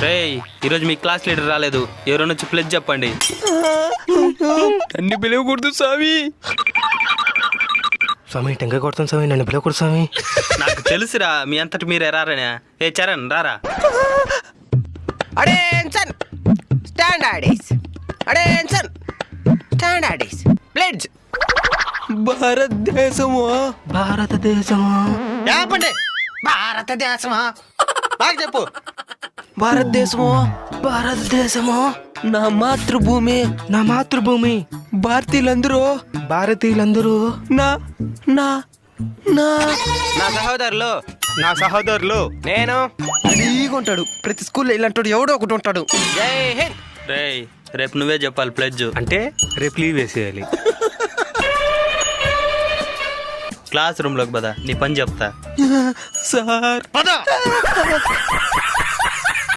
రేయ్ ఈరోజు మీ class leader రాలేదు, ఎవరైనా వచ్చి ప్లెజ్ చెప్పండి. నన్ను పిలవకూడదు స్వామి. స్వామి టెంకాయ కొడతాను స్వామి, నన్ను పిలవకూడదు స్వామి. నాకు తెలుసురా మీ అంతటి మీరే రారనే. ఏ చరణ్ రారా. Attention! Standardize! Attention! Standardize! Pledge! భారతదేశము భారతదేశం చెప్పండి. భారతదేశమా బాగా చెప్పు. భారతదేశము భారతదేశము నా మాతృభూమి. నా మాతృభూమి. భారతీయులందరూ భారతీయులందరూ నా నా నా నా సహోదరులు నా సహోదరులు. నేను అడిగి ఉంటాడు. ప్రతి స్కూల్లో ఇలాంటి ఎవడో ఒకటి ఉంటాడు. జై హింద్. రేయ్ రేపు నువ్వే చెప్పాలి ప్లెజ్. అంటే రేపు లీవ్ వేసేయాలి. క్లాస్ రూమ్ లోకి పద, నీ పని చెప్తా. సార్ పద.